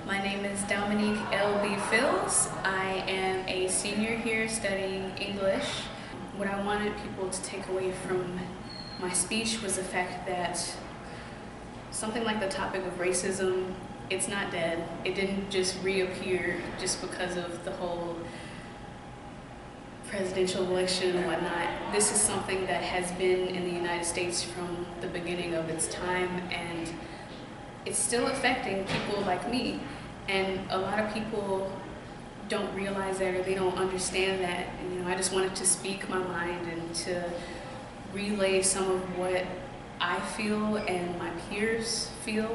My name is Dominique Phills. I am a senior here studying English. What I wanted people to take away from my speech was the fact that something like the topic of racism, it's not dead. It didn't just reappear just because of the whole presidential election and whatnot. This is something that has been in the United States from the beginning of its time, and it's still affecting people like me. And a lot of people don't realize that, or they don't understand that. And, I just wanted to speak my mind and to relay some of what I feel and my peers feel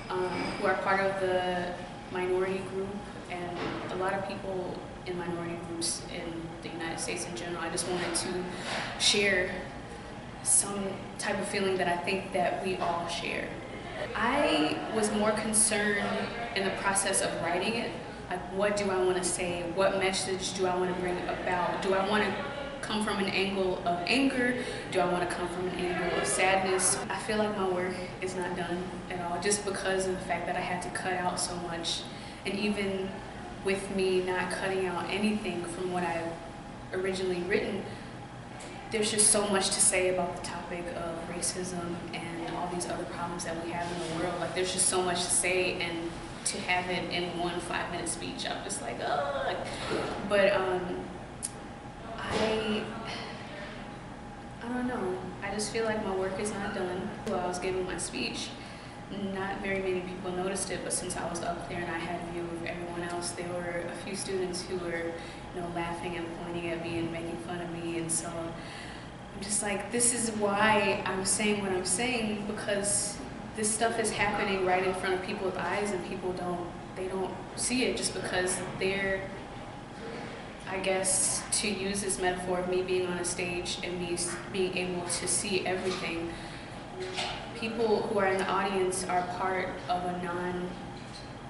who are part of the minority group, and a lot of people in minority groups in the United States in general. I just wanted to share some type of feeling that I think that we all share. I was more concerned in the process of writing it, like what do I want to say, what message do I want to bring about, do I want to come from an angle of anger, do I want to come from an angle of sadness. I feel like my work is not done at all just because of the fact that I had to cut out so much, and even with me not cutting out anything from what I've originally written, there's just so much to say about the topic of racism and all these other problems that we have in the world. Like, there's just so much to say, and to have it in one 5-minute speech, I'm just like, oh. But I don't know. I just feel like my work is not done. While I was giving my speech, not very many people noticed it, but since I was up there and I had a view of everyone else, there were a few students who were, laughing and pointing at me and making fun of me, and so I'm just like, this is why I'm saying what I'm saying, because this stuff is happening right in front of people's eyes, and people don't see it just because they're, I guess, to use this metaphor of me being on a stage and me being able to see everything. People who are in the audience are part of a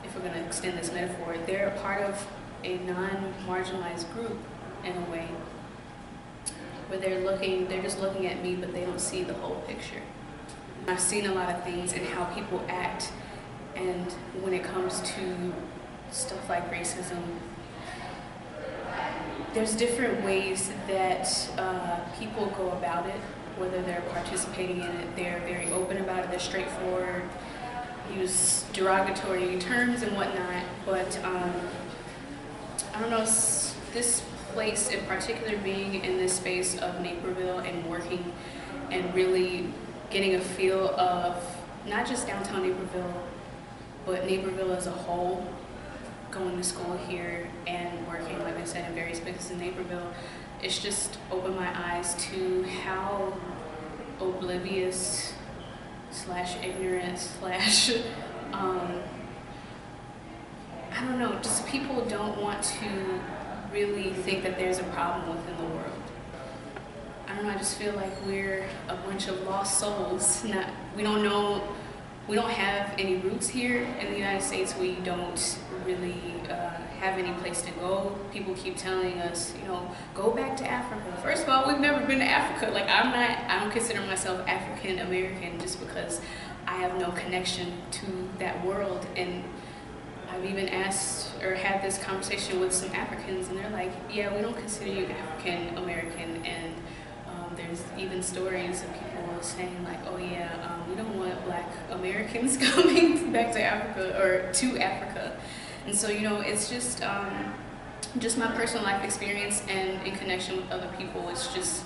if we're going to extend this metaphor, they're a part of a non-marginalized group in a way, where they're just looking at me, but they don't see the whole picture. I've seen a lot of things in how people act, and when it comes to stuff like racism, there's different ways that people go about it, whether they're participating in it. They're very open about it, they're straightforward, use derogatory terms and whatnot, but I don't know, this place in particular, being in this space of Naperville and working and really getting a feel of not just downtown Naperville, but Naperville as a whole, going to school here and working, like I said, in various places in Naperville, it's just opened my eyes to how oblivious / ignorant / I don't know, just people don't want to really think that there's a problem within the world. I don't know, I just feel like we're a bunch of lost souls. We don't have any roots here in the United States. We don't really have any place to go. People keep telling us, go back to Africa. First of all, we've never been to Africa. Like, I don't consider myself African American just because I have no connection to that world. And I've even asked or had this conversation with some Africans, and they're like, yeah, we don't consider you African American. And there's even stories of people saying like, oh yeah, we don't want Black Americans coming back to Africa or to Africa. And so, it's just my personal life experience, and in connection with other people, it's just,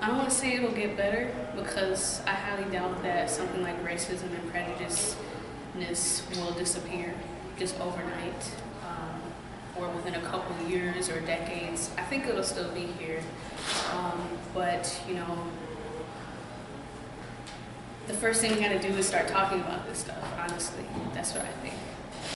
I don't want to say it'll get better, because I highly doubt that something like racism and prejudiceness will disappear just overnight, or within a couple years or decades. I think it'll still be here, but the first thing we gotta do is start talking about this stuff, honestly. That's what I think.